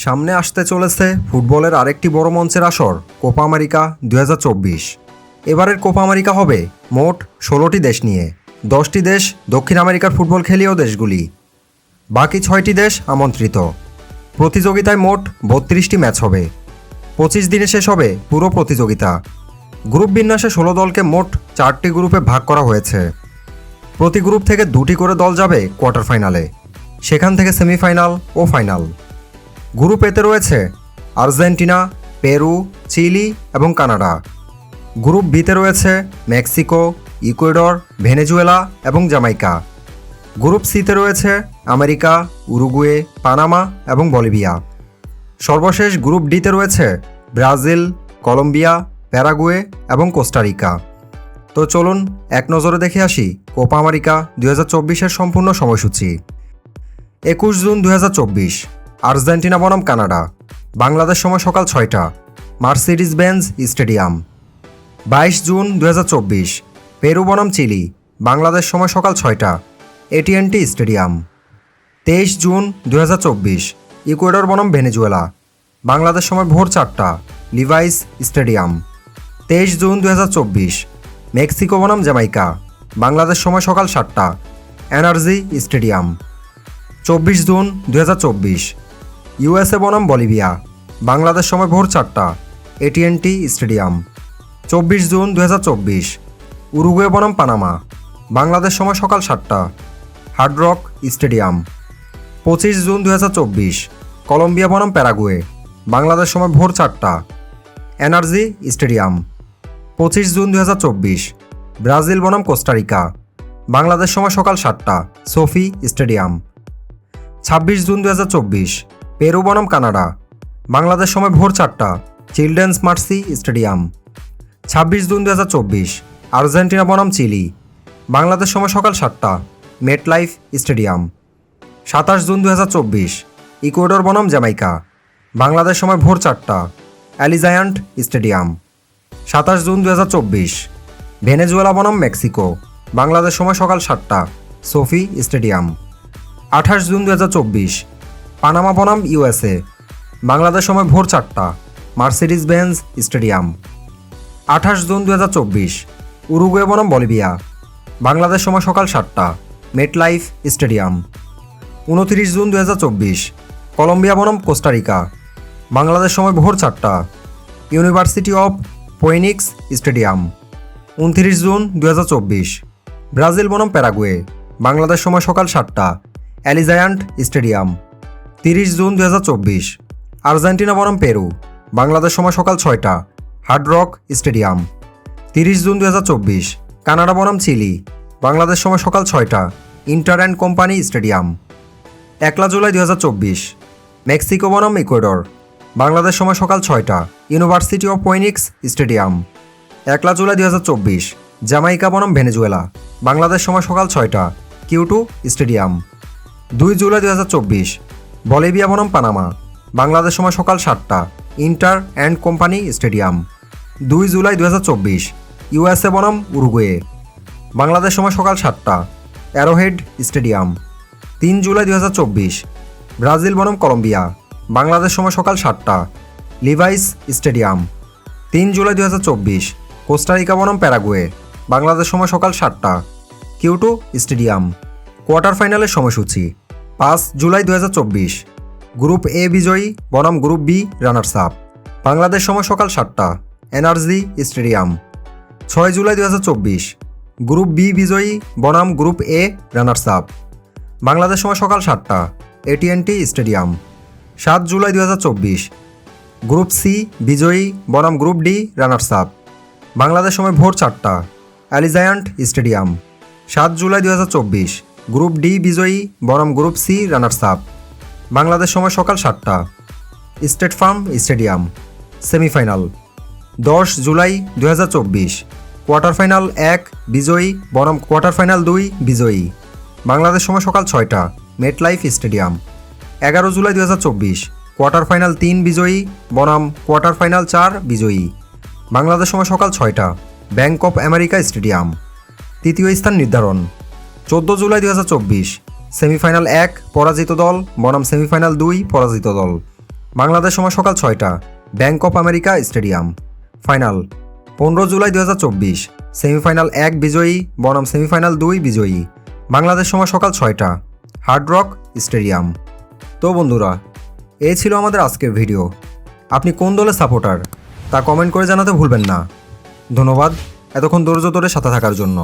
সামনে আসতে চলেছে ফুটবলের আরেকটি বড় মঞ্চের আসর কোপা আমেরিকা 2024। এবারের কোপা আমেরিকা হবে মোট 16টি দেশ নিয়ে। 10টি দেশ দক্ষিণ আমেরিকার ফুটবল খেলীয় দেশগুলি, বাকি 6টি দেশ আমন্ত্রিত। প্রতিযোগিতায় মোট 32টি ম্যাচ হবে। 25 দিনে শেষ হবে পুরো প্রতিযোগিতা। গ্রুপ বিন্যাসে 16 দলকে মোট 4টি গ্রুপে ভাগ করা হয়েছে। প্রতি গ্রুপ থেকে 2টি করে দল যাবে কোয়ার্টার ফাইনালে, সেখান থেকে সেমিফাইনাল ও ফাইনাল। গ্রুপ এতে রয়েছে আর্জেন্টিনা, পেরু, চিলি এবং কানাডা। গ্রুপ বিতে রয়েছে মেক্সিকো, ইকুয়েডর, ভেনেজুয়েলা এবং জামাইকা। গ্রুপ সিতে রয়েছে আমেরিকা, উরুগুয়ে, পানামা এবং বলিভিয়া। সর্বশেষ গ্রুপ ডিতে রয়েছে ব্রাজিল, কলম্বিয়া, প্যারাগুয়ে এবং কোস্টারিকা। তো চলুন এক নজরে দেখে আসি কোপা আমেরিকা 2024-এর সম্পূর্ণ সময়সূচি। 21 জুন 2024 আর্জেন্টিনা বনাম কানাডা, বাংলাদেশ সময় সকাল 6টা, মার্সিডিজ বেঞ্জ স্টেডিয়াম। 22 জুন 2024 পেরু বনাম চিলি, বাংলাদেশ সময় সকাল 6টা, AT&T স্টেডিয়াম। 23 জুন 2024 ইকুয়েডর বনাম ভেনেজুয়েলা, বাংলাদেশ সময় ভোর 4টা, লিভাইস স্টেডিয়াম। 23 জুন 2024 মেক্সিকো বনাম জামাইকা, বাংলাদেশ সময় সকাল 7টা, এনার্জি স্টেডিয়াম। 24 জুন 2024 USA বনাম বলিভিয়া, বাংলাদেশ সময় ভোর 4টা, AT&T স্টেডিয়াম। 24 জুন 2024 উরুগুয়ে বনাম পানামা, বাংলাদেশ সময় সকাল 7টা, হার্ড রক স্টেডিয়াম। 25 জুন 2024 কলম্বিয়া বনাম প্যারাগুয়ে, বাংলাদেশ সময় ভোর 4টা, এনার্জি স্টেডিয়াম। 25 জুন 2024 ব্রাজিল বনাম কোস্টারিকা, বাংলাদেশ সময় সকাল 7টা, সোফি স্টেডিয়াম। 26 জুন 2024 পেরু বনাম কানাডা, বাংলাদেশ সময় ভোর 4টা, চিলড্রেন্স মার্সি স্টেডিয়াম। 26 জুন 2024 আর্জেন্টিনা বনাম চিলি, বাংলাদেশ সময় সকাল 7টা, মেটলাইফ স্টেডিয়াম। 27 জুন 2024 ইকুয়েডর বনাম জামাইকা, বাংলাদেশ সময় ভোর 4টা, অ্যালিজায়ান্ট স্টেডিয়াম। 27 জুন 2024 ভেনেজুয়েলা বনাম মেক্সিকো, বাংলাদেশ সময় সকাল 7টা, সোফি স্টেডিয়াম। 28 জুন 2024 পানামা বনাম USA, বাংলাদেশ সময় ভোর 4টা, মার্সিডিজ বেঞ্জ স্টেডিয়াম। 28 জুন 2024 উরুগুয়ে বনাম বলিভিয়া, বাংলাদেশ সময় সকাল 7টা, মেটলাইফ স্টেডিয়াম। 29 জুন 2024 কলম্বিয়া বনাম কোস্টারিকা, বাংলাদেশ সময় ভোর 4টা, ইউনিভার্সিটি অব ফোয়েনিক্স স্টেডিয়াম। 29 জুন 2024 ব্রাজিল বনাম প্যারাগুয়ে, বাংলাদেশ সময় সকাল 7টা, অ্যালিজায়ান্ট স্টেডিয়াম। 30 জুন 2024 আর্জেন্টিনা বনাম পেরু, বাংলাদেশ সময় সকাল 6টা, হার্ড রক স্টেডিয়াম। 30 জুন 2024 কানাডা বনাম চিলি, বাংলাদেশ সময় সকাল 6টা, ইন্টার অ্যান্ড কোম্পানি স্টেডিয়াম। 1 জুলাই 2024 মেক্সিকো বনাম ইকুয়েডর, বাংলাদেশ সময় সকাল 6টা, ইউনিভার্সিটি অব ফোয়েনিক্স স্টেডিয়াম। 1 জুলাই 2024 জামাইকা বনাম ভেনেজুয়েলা, বাংলাদেশ সময় সকাল 6টা, Q2 স্টেডিয়াম। 2 জুলাই 2024 বলিভিয়া বনাম পানামা, বাংলাদেশ সময় সকাল 7টা, ইন্টার অ্যান্ড কোম্পানি স্টেডিয়াম। 2 জুলাই 2024 USA বনাম উরুগুয়ে, বাংলাদেশ সময় সকাল 7টা, অ্যারোহেড স্টেডিয়াম। 3 জুলাই 2024 ব্রাজিল বনাম কলম্বিয়া, বাংলাদেশ সময় সকাল 7টা, লিভাইস স্টেডিয়াম। 3 জুলাই 2024 কোস্টারিকা বনাম প্যারাগুয়ে, বাংলাদেশ সময় সকাল 7টা, Q2 স্টেডিয়াম। কোয়ার্টার ফাইনালের সময়সূচি। 5 জুলাই 2024 গ্রুপ এ বিজয়ী বনাম group B runners up, Bangladesh সময় সকাল 7টা, এনার্জি স্টেডিয়াম। 6 জুলাই 2024 গ্রুপ বি বিজয়ী বনাম group A runners up, Bangladesh সময় সকাল 7টা, AT&T স্টেডিয়াম। 7 জুলাই 2024 গ্রুপ সি বিজয়ী বনাম group D runners up, Bangladesh সময় ভোর 4টা, অ্যালিজায়ান্ট স্টেডিয়াম। 7 জুলাই 2024 গ্রুপ ডি বিজয়ী বনাম group C runners up, Bangladesh সময় সকাল 7টা, স্টেট ফার্ম স্টেডিয়াম। সেমিফাইনাল। 10 জুলাই 2024 কোয়ার্টার ফাইনাল 1 বিজয়ী বনাম কোয়ার্টার ফাইনাল 2 বিজয়ী, বাংলাদেশ সময় সকাল 6টা, মেটলাইফ স্টেডিয়াম। 11 জুলাই 2024 কোয়ার্টার ফাইনাল 3 বিজয়ী বনাম কোয়ার্টার ফাইনাল 4 বিজয়ী, বাংলাদেশ সময় সকাল 6টা, ব্যাংক অফ আমেরিকা স্টেডিয়াম। তৃতীয় স্থান নির্ধারণ। 14 জুলাই 2024 সেমিফাইনাল 1 পরাজিত দল বনাম সেমিফাইনাল 2 পরাজিত দল, বাংলাদেশ সময় সকাল 6টা, Bank of America stadium. Final 15 জুলাই 2024। সেমিফাইনাল 1 বিজয়ী বনাম সেমিফাইনাল 2 বিজয়ী। বাংলাদেশ সময় সকাল 6টা, হার্ড রক স্টেডিয়াম। তো বন্ধুরা, এই ছিল আমাদের আজকের ভিডিও। আপনি কোন দলের সাপোর্টার তা কমেন্ট করে জানাতে ভুলবেন না। ধন্যবাদ এতক্ষণ ধৈর্য ধরে সাথে থাকার জন্য।